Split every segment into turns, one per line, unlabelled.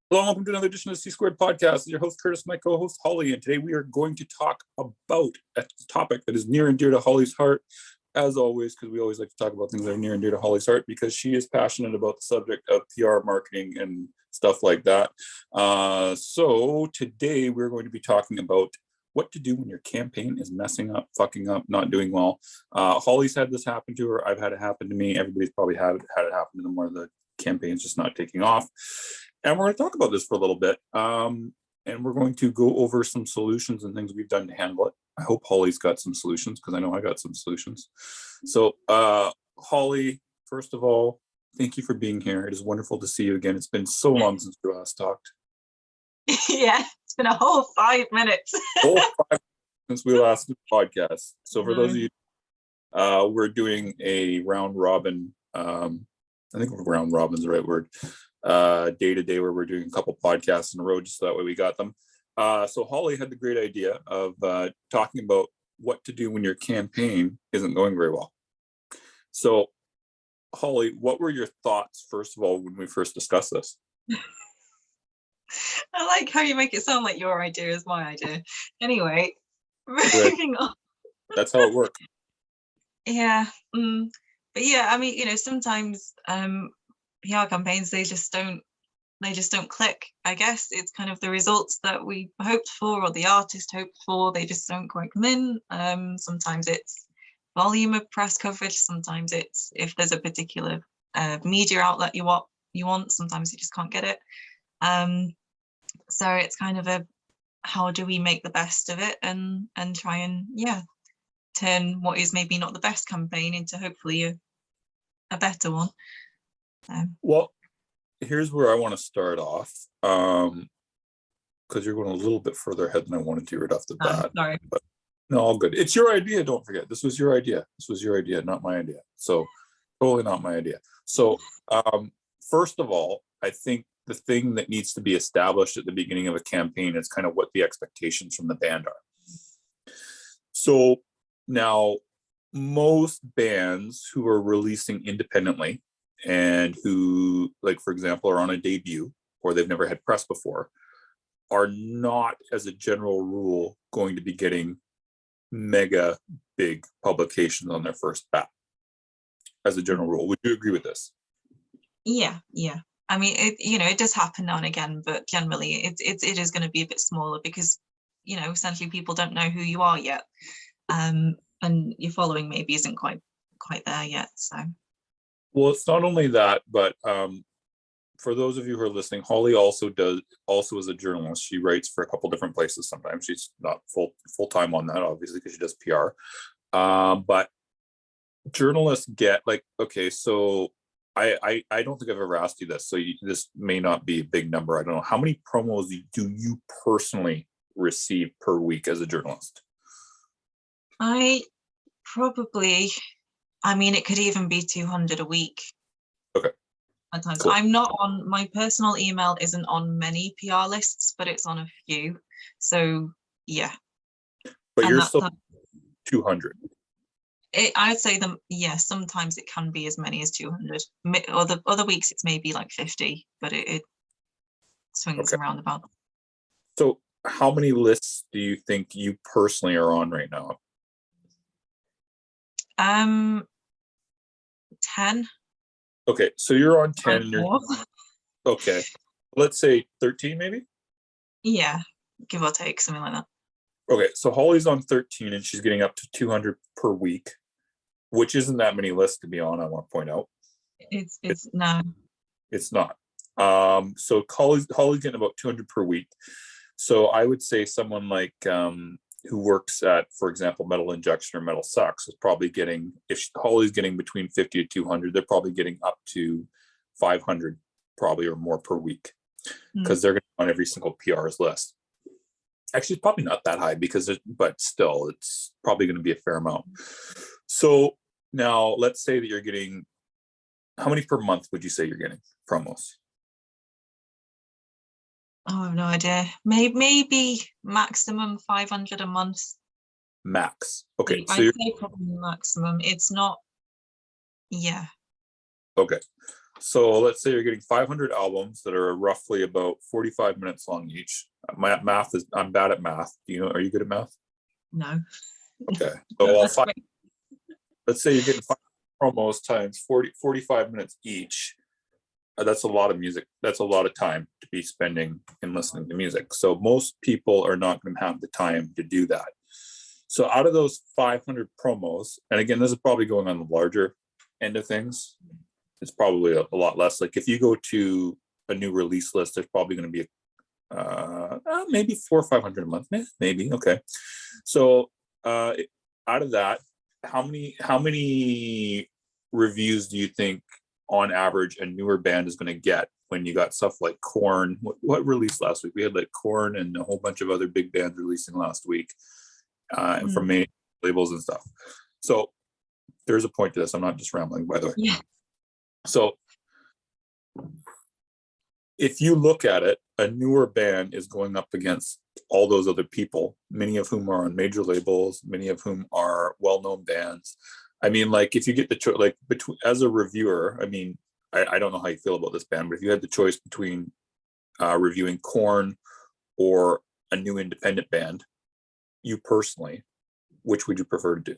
Hello, welcome to another edition of the C Squared Podcast. Your host Curtis, my co-host Holly, and today we are going to talk about a topic that is near and dear to Holly's heart, as always, because we always like to talk about things that are near and dear to Holly's heart, because she is passionate about the subject of PR marketing and stuff like that. So today we're going to be talking about what to do when your campaign is messing up, fucking up, not doing well. Holly's had this happen to her. I've had it happen to me. Everybody's probably had it happen to them where the campaign's just not taking off. And we're going to talk about this for a little bit. And we're going to go over some solutions and things we've done to handle it. I hope Holly's got some solutions because I know I got some solutions. So, Holly, first of all, thank you for being here. It is wonderful to see you again. It's been so long since we last talked.
Yeah, it's been a whole 5 minutes.
Since we last did the podcast. So for those of you, we're doing a round robin. I think round robin's the right word. Day to day, where we're doing a couple podcasts in a row, just so that way we got them. So Holly had the great idea of talking about what to do when your campaign isn't going very well. So Holly, what were your thoughts, first of all, when we first discussed this?
I like how you make it sound like your idea is my idea. Anyway, moving on.
That's how it works.
Yeah. But yeah, I mean, sometimes PR campaigns, they just don't click. I guess it's kind of the results that we hoped for or the artist hoped for, they just don't quite come in. Sometimes it's volume of press coverage, sometimes it's if there's a particular media outlet you want, sometimes you just can't get it. So it's kind of how do we make the best of it and try and turn what is maybe not the best campaign into hopefully a better one.
Well, here's where I want to start off, because you're going a little bit further ahead than I wanted to right off the bat.
Sorry.
But no, all good. It's your idea. Don't forget, this was your idea. This was your idea, not my idea. So totally not my idea. So first of all, I think the thing that needs to be established at the beginning of a campaign is kind of what the expectations from the band are. So now, most bands who are releasing independently and who, like, for example, are on a debut or they've never had press before, are not, as a general rule, going to be getting mega big publications on their first bat, as a general rule. Would you agree with this?
Yeah. I mean, it does happen now and again, but generally it is going to be a bit smaller because, essentially people don't know who you are yet. And your following maybe isn't quite there yet. So.
Well, it's not only that, but for those of you who are listening, Holly also is a journalist. She writes for a couple different places. Sometimes she's not full time on that, obviously, because she does PR. But journalists get so I don't think I've ever asked you this, so this may not be a big number. I don't know. How many promos do you personally receive per week as a journalist?
It could even be 200 a week.
Okay.
Sometimes
cool.
I'm not on, my personal email isn't on many PR lists, but it's on a few. So yeah.
But you're still 200.
I'd say sometimes it can be as many as 200. Other weeks it's maybe like 50, but it swings around about.
So how many lists do you think you personally are on right now?
10.
Okay, so you're on 10. Okay, let's say 13 maybe?
Yeah, give or take, something like that.
Okay, so Holly's on 13 and she's getting up to 200 per week, which isn't that many lists to be on, I want to point out.
It's no.
It's not. So Holly's getting about 200 per week. So I would say someone like who works at, for example, Metal Injection or Metal Sucks is probably getting, if Holly's getting between 50 to 200, they're probably getting up to 500 probably or more per week, because they're going to be on every single PR's list. Actually, it's probably not that high but still, it's probably going to be a fair amount. So now let's say that you're getting, how many per month would you say you're getting promos?
Oh, I have no idea. Maybe maximum 500 a month.
Max. Okay.
I'd say probably maximum. It's not. Yeah.
Okay. So let's say you're getting 500 albums that are roughly about 45 minutes long each. I'm bad at math. Are you good at math?
No.
Okay. So
That's great.
let's say you're getting 5 promos times 45 minutes each. That's a lot of music. That's a lot of time to be spending in listening to music. So most people are not going to have the time to do that. So out of those 500 promos, and again, this is probably going on the larger end of things, it's probably a lot less. Like if you go to a new release list, there's probably going to be maybe 400 or 500 a month, maybe. Okay. So out of that, how many reviews do you think on average a newer band is going to get when you got stuff like Korn? What released last week? We had like Korn and a whole bunch of other big bands releasing last week, and from many labels and stuff. So there's a point to this. I'm not just rambling, by the way.
Yeah.
So if you look at it, a newer band is going up against all those other people, many of whom are on major labels, many of whom are well-known bands. I mean, like if you get the choice, like between as a reviewer, I mean, I don't know how you feel about this band, but if you had the choice between reviewing Korn or a new independent band, you personally, which would you prefer to do?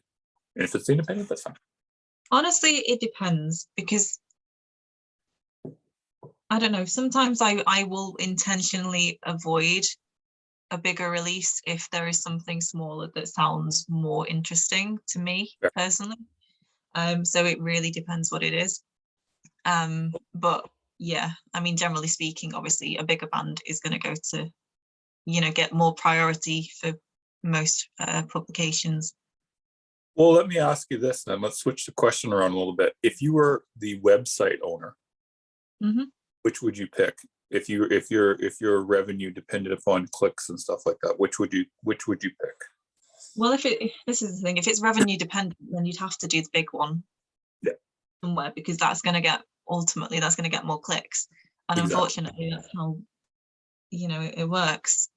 And if it's independent, that's fine.
Honestly, it depends, because I don't know, sometimes I will intentionally avoid a bigger release if there is something smaller that sounds more interesting to me personally. So it really depends what it is. But yeah, I mean, generally speaking, obviously a bigger band is going to go to, get more priority for most publications.
Well, let me ask you this then. Let's switch the question around a little bit. If you were the website owner, which would you pick? If your revenue depended upon clicks and stuff like that, which would you pick?
Well, if this is the thing, if it's revenue dependent, then you'd have to do the big one.
Yeah.
Somewhere, because that's going to get more clicks, and
Exactly.
Unfortunately that's how it works.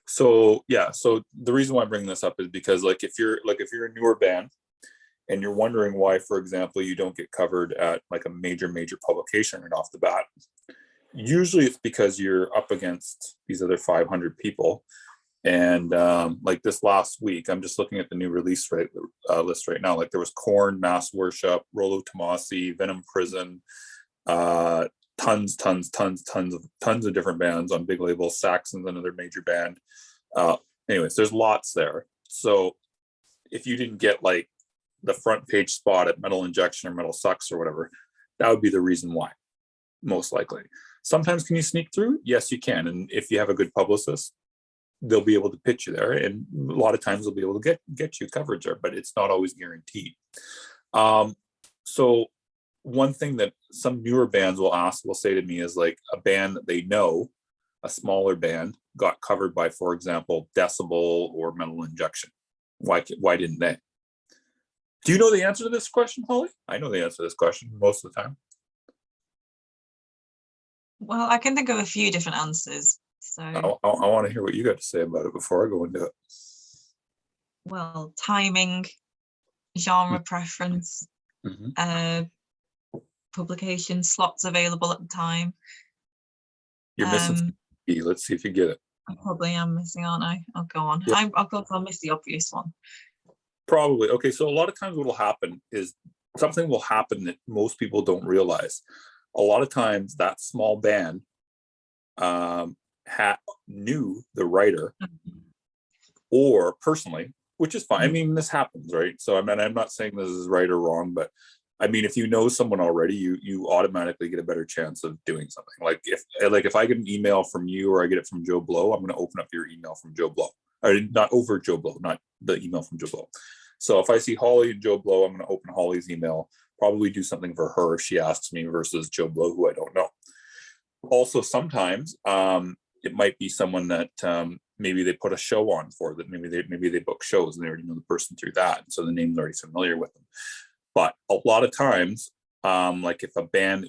So the reason why I bring this up is because like if you're a newer band and you're wondering why, for example, you don't get covered at like a major publication right off the bat, usually it's because you're up against these other 500 people. And like this last week, I'm just looking at the new release list right now. Like there was Korn, Mass Worship, Rolo Tomasi, Venom Prison, tons of different bands on big labels. Saxon's another major band. Anyways, there's lots there. So if you didn't get like the front page spot at Metal Injection or Metal Sucks or whatever, that would be the reason why, most likely. Sometimes can you sneak through? Yes, you can. And if you have a good publicist, they'll be able to pitch you there. And a lot of times they'll be able to get you coverage there, but it's not always guaranteed. So one thing that some newer bands will say to me is like a band that they know, a smaller band, got covered by, for example, Decibel or Metal Injection. Why didn't they? Do you know the answer to this question, Holly? I know the answer to this question most of the time.
Well, I can think of a few different answers. So
I want to hear what you got to say about it before I go into it.
Well, timing, genre preference, publication slots available at the time.
You're missing. Let's see if you get it.
I probably am missing, aren't I? I'll go on.
Yeah.
I'll miss the obvious one.
Probably. Okay, so a lot of times what will happen is something will happen that most people don't realize. A lot of times that small band knew the writer or personally, which is fine. I mean, this happens, right? So I mean, I'm not saying this is right or wrong, but I mean, if you know someone already, you automatically get a better chance of doing something. Like if I get an email from you or I get it from Joe Blow, I'm going to open up your email from Joe Blow. Or not over Joe Blow, not the email from Joe Blow. So if I see Holly and Joe Blow, I'm going to open Holly's email, probably do something for her if she asks me versus Joe Blow, who I don't know. Also, sometimes it might be someone that maybe they put a show on for, that maybe they book shows and they already know the person through that, so the name's already familiar with them. But a lot of times, like if a band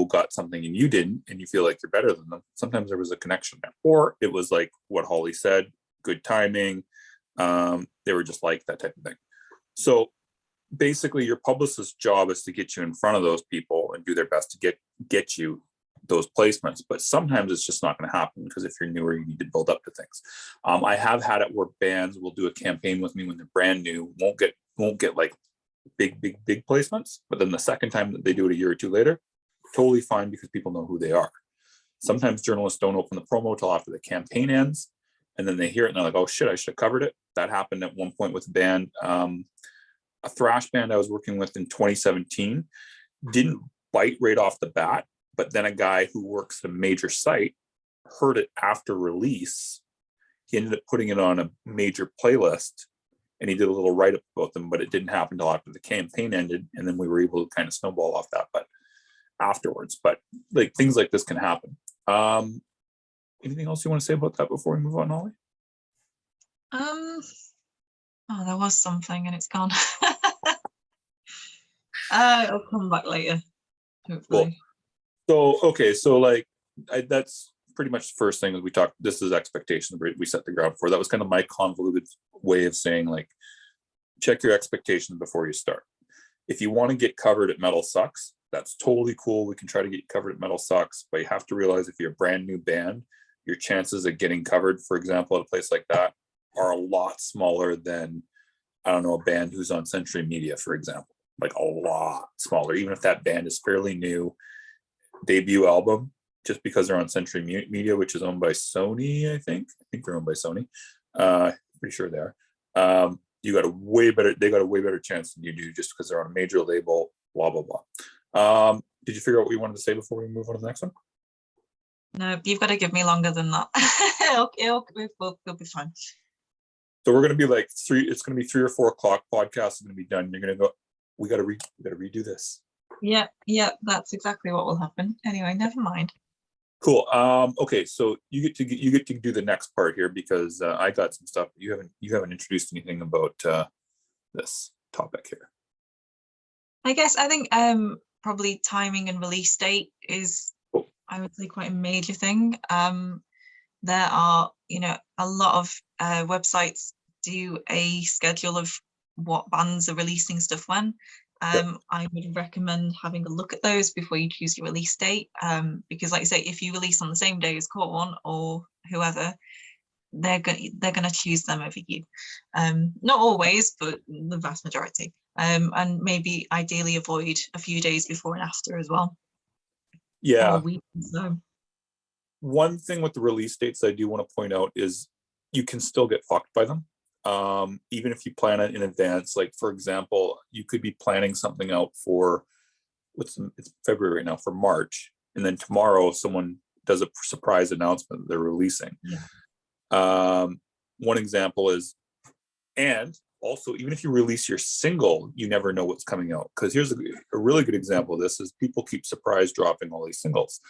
got something and you didn't, and you feel like you're better than them, sometimes there was a connection there, or it was like what Holly said, good timing. They were just like that type of thing. So basically your publicist's job is to get you in front of those people and do their best to get you those placements. But sometimes it's just not going to happen because if you're newer, you need to build up to things. I have had it where bands will do a campaign with me when they're brand new, won't get like big placements, but then the second time that they do it a year or two later, totally fine because people know who they are. Sometimes journalists don't open the promo till after the campaign ends, and then they hear it and they're like, oh shit, I should have covered it. That happened at one point with a band, a thrash band I was working with in 2017. Didn't bite right off the bat, but then a guy who works at a major site heard it after release. He ended up putting it on a major playlist, and he did a little write-up about them, but it didn't happen until after the campaign ended, and then we were able to kind of snowball off that, but afterwards. But like things like this can happen. Anything else you want to say about that before we move on, Holly?
Oh, there was something and it's gone. It'll come back later, hopefully.
Cool. So okay, so like that's pretty much the first thing that we talked. This is expectations we set the ground for. That was kind of my convoluted way of saying, like, check your expectations before you start. If you want to get covered at Metal Sucks, that's totally cool. We can try to get you covered at Metal Sucks, but you have to realize if you're a brand new band, your chances of getting covered, for example, at a place like that are a lot smaller than, I don't know, a band who's on Century Media, for example. Like a lot smaller, even if that band is fairly new, debut album, just because they're on Century Media, which is owned by Sony, I think they're owned by Sony. Pretty sure they are. They got a way better chance than you do just because they're on a major label, blah, blah, blah. Did you figure out what you wanted to say before we move on to the next one?
No, you've got to give me longer than that. It'll be fine.
So we're going to be like it's going to be 3 or 4 o'clock. Podcast is going to be done. You're going to go, we got to redo this.
Yeah, that's exactly what will happen. Anyway, never mind.
Cool. Okay, so you get to do the next part here because I got some stuff. You haven't introduced anything about this topic here.
I think probably timing and release date is, I would say, quite a major thing. There are, a lot of websites do a schedule of what bands are releasing stuff when. I would recommend having a look at those before you choose your release date, because like I say, if you release on the same day as Korn or whoever, they're going to choose them over you. Not always, but the vast majority. And maybe ideally avoid a few days before and after as well.
Yeah.
Or weeks, so.
One thing with the release dates I do want to point out is you can still get fucked by them. Even if you plan it in advance, like for example, you could be planning something out for it's February right now, for March, and then tomorrow someone does a surprise announcement that they're releasing. Yeah. One example is, and also even if you release your single, you never know what's coming out, because here's a really good example of this is people keep surprise dropping all these singles.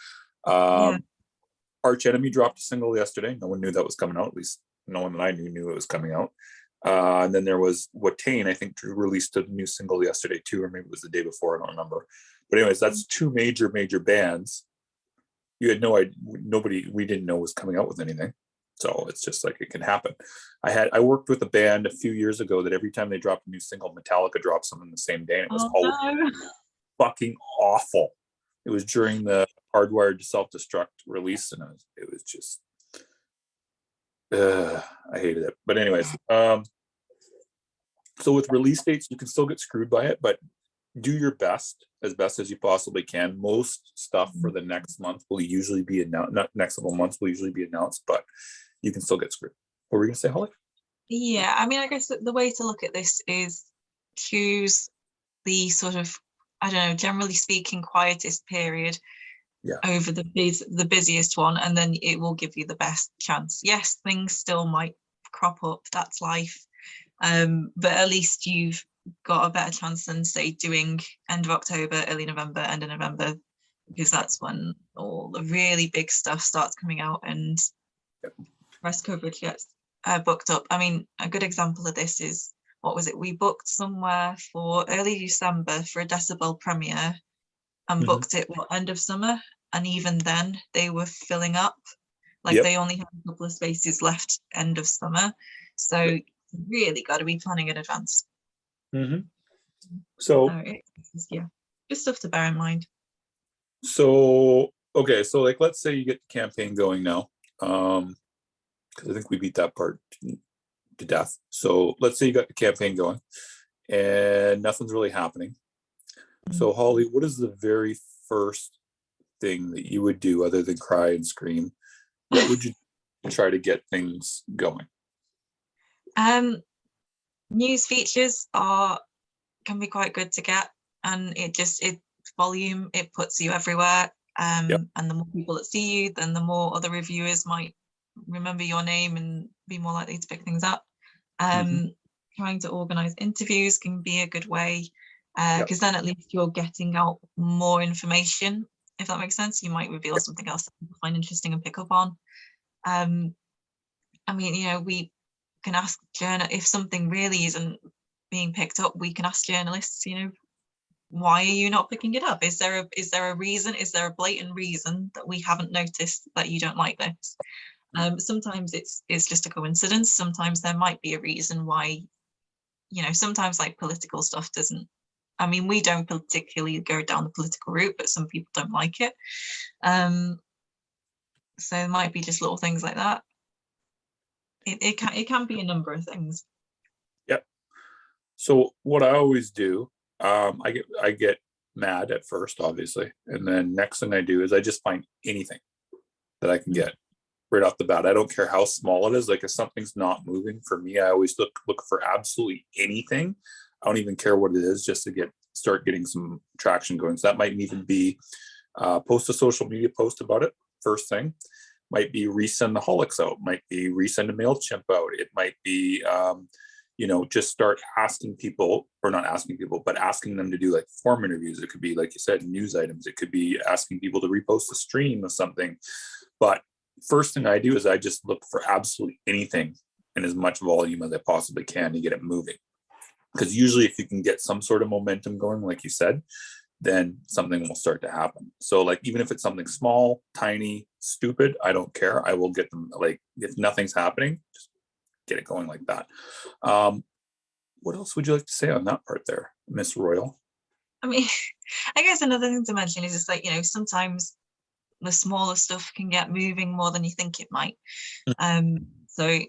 Arch Enemy dropped a single yesterday. No one knew that was coming out, at least no one that I knew it was coming out. And then there was Watain, I think, released a new single yesterday too, or maybe it was the day before, I don't remember. But anyways, that's 2 major bands. You had no idea, we didn't know was coming out with anything. So it's just like, it can happen. I worked with a band a few years ago that every time they dropped a new single, Metallica dropped something the same day, and it was fucking awful. It was during the Hardwired to Self-Destruct release, and it was just I hated it. But anyways, so with release dates, you can still get screwed by it, but do your best as you possibly can. Most stuff for the next month will usually be announced, not next couple months will usually be announced, but you can still get screwed. What were you gonna say, Holly?
Yeah, I mean, I guess the way to look at this is choose the sort of, I don't know, generally speaking, quietest period over the busiest one, and then it will give you the best chance. Yes, things still might crop up, that's life, but at least you've got a better chance than, say, doing end of October, early November, end of November, because that's when all the really big stuff starts coming out and press coverage gets booked up. I mean, a good example of this is, what was it? We booked somewhere for early December for a Decibel premiere and booked it end of summer. And even then they were filling up. Like they only had a couple of spaces left end of summer. So you really got to be planning in advance.
So,
It's just stuff to bear in mind.
Okay, so like let's say you get the campaign going now, because I think we beat that part to death. So let's say you got the campaign going and nothing's really happening. So Holly, what is the very first thing that you would do other than cry and scream? What would you try to get things going?
News features can be quite good to get, and it volume, it puts you everywhere.
Yep.
And the more people that see you, then the more other reviewers might remember your name and be more likely to pick things up. Trying to organize interviews can be a good way, because then at least you're getting out more information, if that makes sense. You might reveal something else that people find interesting and pick up on. I mean, we can ask if something really isn't being picked up, we can ask journalists, why are you not picking it up? Is there a reason? Is there a blatant reason that we haven't noticed that you don't like this? Sometimes it's just a coincidence. Sometimes there might be a reason why, sometimes like political stuff doesn't, I mean, we don't particularly go down the political route, but some people don't like it. So it might be just little things like that. It can be a number of things.
Yep. So what I always do, I get mad at first, obviously, and then next thing I do is I just find anything that I can get right off the bat. I don't care how small it is. Like if something's not moving for me, I always look for absolutely anything. I don't even care what it is, just to start getting some traction going. So that might even be post a social media post about it first thing. Might be resend the Holics out. Might be resend a MailChimp out. It might be just start asking people, or not asking people, but asking them to do like form interviews. It could be, like you said, news items. It could be asking people to repost a stream of something. But first thing I do is I just look for absolutely anything in as much volume as I possibly can to get it moving. Because usually if you can get some sort of momentum going, like you said, then something will start to happen. So like, even if it's something small, tiny, stupid, I don't care. I will get them. Like if nothing's happening, just get it going like that. What else would you like to say on that part there, Miss Royal? I
mean, I guess another thing to mention is just like, sometimes the smaller stuff can get moving more than you think it might. So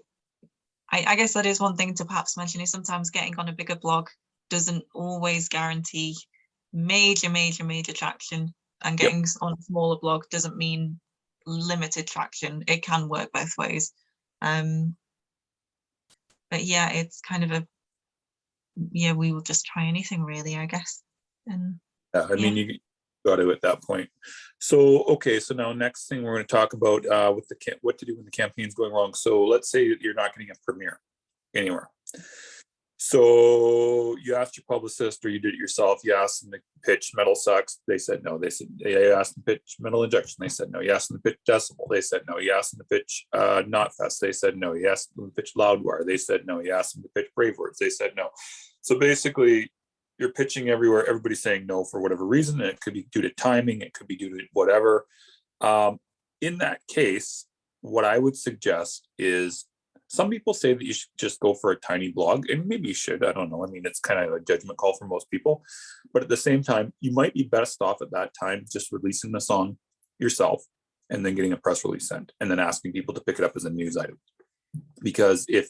I guess that is one thing to perhaps mention, is sometimes getting on a bigger blog doesn't always guarantee major traction, and getting on a smaller blog doesn't mean limited traction. It can work both ways. But yeah, it's kind of we will just try anything really, I guess. And
I mean, you got to at that point. So okay, so now next thing we're going to talk about with what to do when the campaign's going wrong. So let's say you're not getting a premiere anywhere. So you asked your publicist, or you did it yourself. You asked them to pitch Metal Sucks. They said no. They said, you asked them to pitch Metal Injection. They said no. You asked them to pitch Decibel. They said no. You asked them to pitch Knotfest. They said no. You asked them to pitch Loudwire. They said no. You asked them to pitch Brave Words. They said no. So basically, you're pitching everywhere. Everybody's saying no for whatever reason. And it could be due to timing. It could be due to whatever. In that case, what I would suggest is, some people say that you should just go for a tiny blog, and maybe you should. I don't know. I mean, it's kind of a judgment call for most people. But at the same time, you might be best off at that time just releasing the song yourself and then getting a press release sent and then asking people to pick it up as a news item. Because if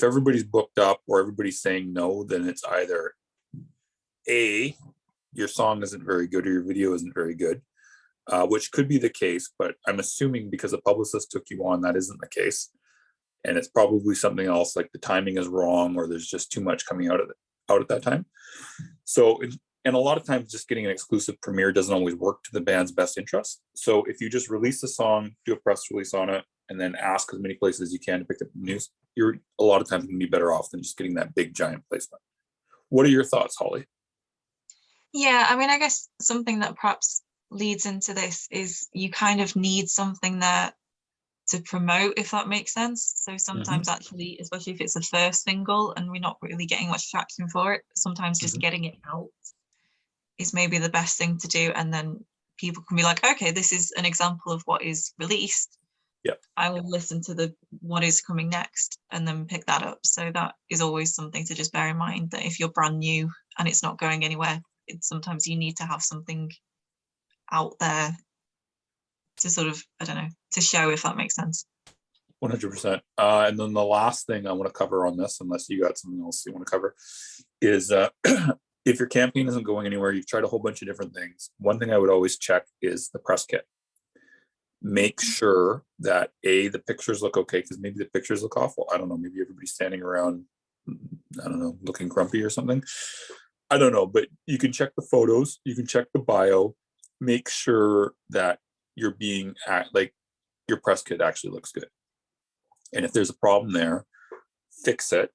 everybody's booked up or everybody's saying no, then it's either A, your song isn't very good or your video isn't very good, which could be the case. But I'm assuming because a publicist took you on, that isn't the case. And it's probably something else, like the timing is wrong, or there's just too much coming out at that time. So, and a lot of times just getting an exclusive premiere doesn't always work to the band's best interest. So if you just release the song, do a press release on it, and then ask as many places as you can to pick up the news, you're a lot of times going to be better off than just getting that big giant placement. What are your thoughts, Holly?
Yeah, I mean, I guess something that perhaps leads into this is you kind of need something that to promote, if that makes sense. So sometimes actually, especially if it's a first single and we're not really getting much traction for it, sometimes just getting it out is maybe the best thing to do. And then people can be like, okay, this is an example of what is released.
Yep.
I will listen to what is coming next and then pick that up. So that is always something to just bear in mind, that if you're brand new and it's not going anywhere. Sometimes you need to have something out there to sort of, I don't know, to show, if that makes sense.
100%. And then the last thing I want to cover on this, unless you got something else you want to cover, is if your campaign isn't going anywhere, you've tried a whole bunch of different things. One thing I would always check is the press kit. Make sure that the pictures look okay, because maybe the pictures look awful. I don't know. Maybe everybody's standing around, I don't know, looking grumpy or something. I don't know, but you can check the photos. You can check the bio. Make sure that you're being like your press kit actually looks good. And if there's a problem there, fix it.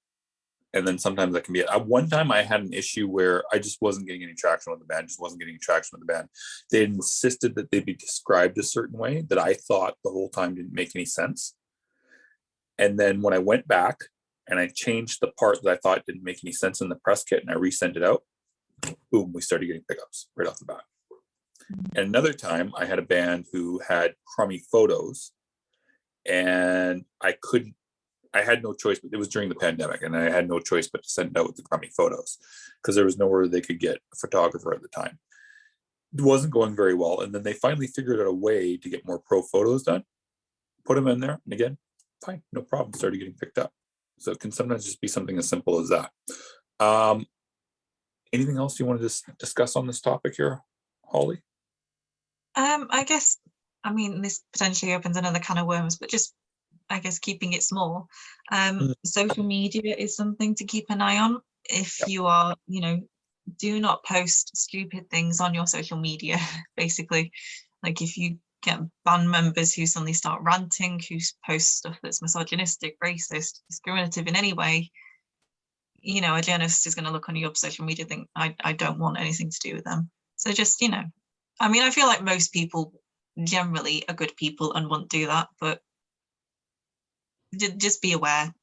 And then sometimes that can be it. One time I had an issue where I just wasn't getting any traction with the band. They insisted that they be described a certain way that I thought the whole time didn't make any sense. And then when I went back and I changed the part that I thought didn't make any sense in the press kit and I resent it out, boom, we started getting pickups right off the bat. And another time I had a band who had crummy photos, and I had no choice, but it was during the pandemic, and I had no choice but to send out with the crummy photos because there was nowhere they could get a photographer at the time. It wasn't going very well. And then they finally figured out a way to get more pro photos done, put them in there, and again, fine, no problem, started getting picked up. So it can sometimes just be something as simple as that. Anything else you want to discuss on this topic here, Holly?
I guess, I mean, this potentially opens another can of worms, but just, I guess, keeping it small. Social media is something to keep an eye on. If you are, do not post stupid things on your social media, basically. Like if you get band members who suddenly start ranting, who post stuff that's misogynistic, racist, discriminative in any way, a journalist is going to look on your social media and think, I don't want anything to do with them. So just, I feel like most people generally are good people and won't do that, but just be aware,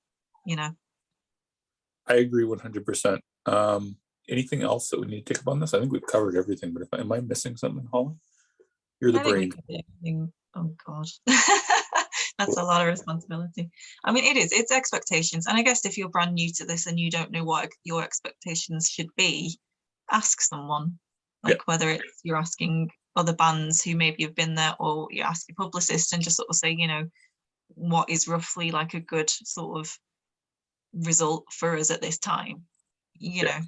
I agree 100%. Anything else that we need to take up on this? I think we've covered everything, but am I missing something, Holly? You're the brain.
Oh God. That's a lot of responsibility. I mean, it's expectations. And I guess if you're brand new to this and you don't know what your expectations should be, ask someone, whether it's you're asking other bands who maybe have been there, or you ask your publicist and just sort of say, what is roughly like a good sort of result for us at this time, know.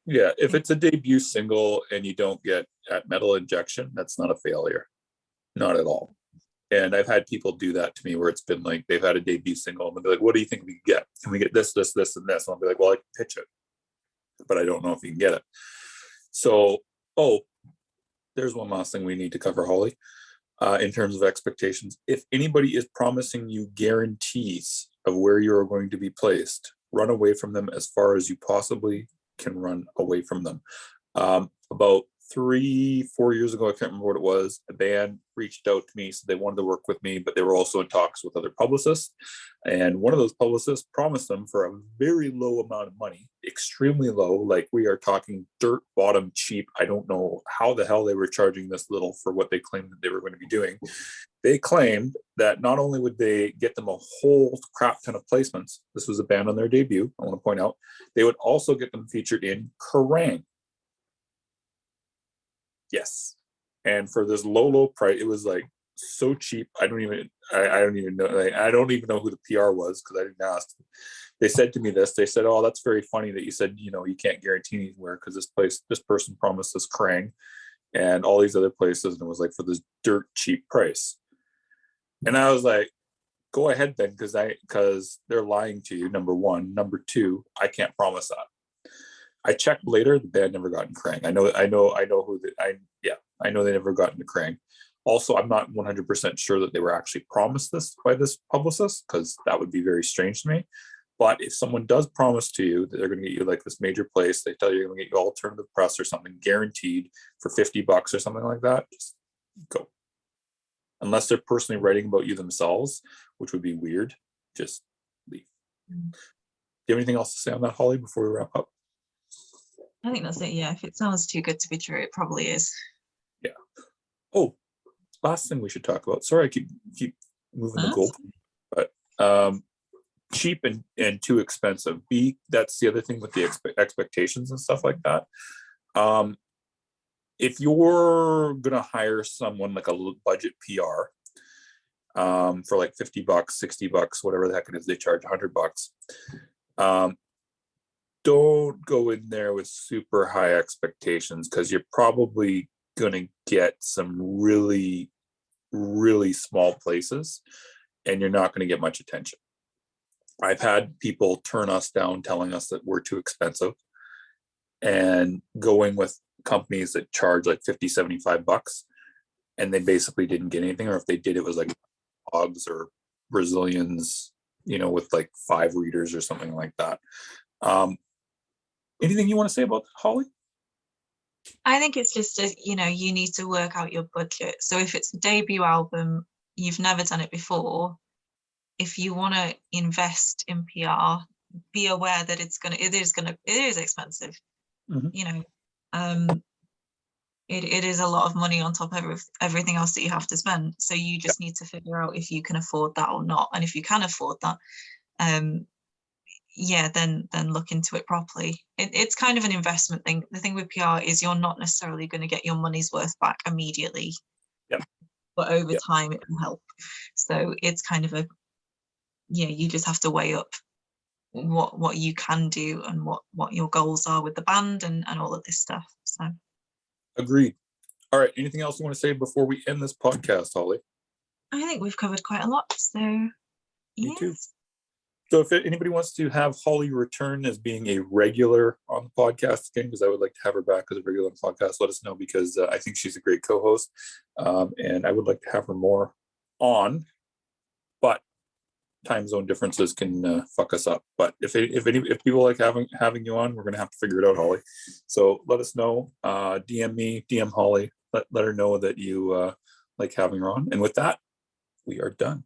Yeah, if it's a debut single and you don't get at Metal Injection, that's not a failure. Not at all. And I've had people do that to me where it's been like they've had a debut single and they'll be like, what do you think we can get? Can we get this, this, this, and this? And I'll be like, well, I can pitch it, but I don't know if you can get it. So, there's one last thing we need to cover, Holly, in terms of expectations. If anybody is promising you guarantees of where you are going to be placed, run away from them as far as you possibly can run away from them. About 3-4 years ago, I can't remember what it was, a band reached out to me, so they wanted to work with me, but they were also in talks with other publicists. And one of those publicists promised them for a very low amount of money, extremely low, like we are talking dirt bottom cheap. I don't know how the hell they were charging this little for what they claimed that they were going to be doing. They claimed that not only would they get them a whole crap ton of placements, this was a band on their debut, I want to point out, they would also get them featured in Kerrang! Yes. And for this low price, it was like so cheap. I don't even know. Like, I don't even know who the PR was because I didn't ask. They said to me this. They said, "Oh, that's very funny that you said you can't guarantee anywhere because this person promised us Kerrang! And all these other places, and it was like for this dirt cheap price." And I was like, "Go ahead then, because they're lying to you. Number one, number two, I can't promise that." I checked later, the band never got in Kerrang! I know they never got into Kerrang! Also, I'm not 100% sure that they were actually promised this by this publicist, because that would be very strange to me. But if someone does promise to you that they're going to get you like this major place, they tell you they're going to get you alternative press or something guaranteed for $50 or something like that, just go. Unless they're personally writing about you themselves, which would be weird, just leave. Do you have anything else to say on that, Holly, before we wrap up?
I think that's it. Yeah, if it sounds too good to be true, it probably is.
Yeah. Oh, last thing we should talk about. Sorry, I keep moving the goal, but cheap and too expensive. B, that's the other thing with the expectations and stuff like that. If you're gonna hire someone like a budget PR, for like $50, $60, whatever the heck it is, they charge $100. Don't go in there with super high expectations, because you're probably gonna get some really, really small places, and you're not gonna get much attention. I've had people turn us down telling us that we're too expensive, and going with companies that charge like $50, $75, and they basically didn't get anything, or if they did, it was like hogs or Brazilians, with like 5 readers or something like that. Anything you want to say about that, Holly?
I think it's just you need to work out your budget. So if it's a debut album, you've never done it before, if you want to invest in PR, be aware that it is expensive.
Mm-hmm.
It is a lot of money on top of everything else that you have to spend. So you just need to figure out if you can afford that or not. And if you can afford that, then look into it properly. It's kind of an investment thing. The thing with PR is you're not necessarily going to get your money's worth back immediately.
Yep.
But over
Yep.
time it will help. So it's kind of you just have to weigh up what you can do and what your goals are with the band and all of this stuff. So
Agreed. All right. Anything else you want to say before we end this podcast, Holly?
I think we've covered quite a lot. So
Me too. So if anybody wants to have Holly return as being a regular on the podcast again, because I would like to have her back as a regular on the podcast, let us know, because I think she's a great co-host, and I would like to have her more on, but time zone differences can fuck us up. But if people like having you on, we're gonna have to figure it out, Holly. So let us know. DM me, DM Holly. Let her know that you like having her on. And with that, we are done.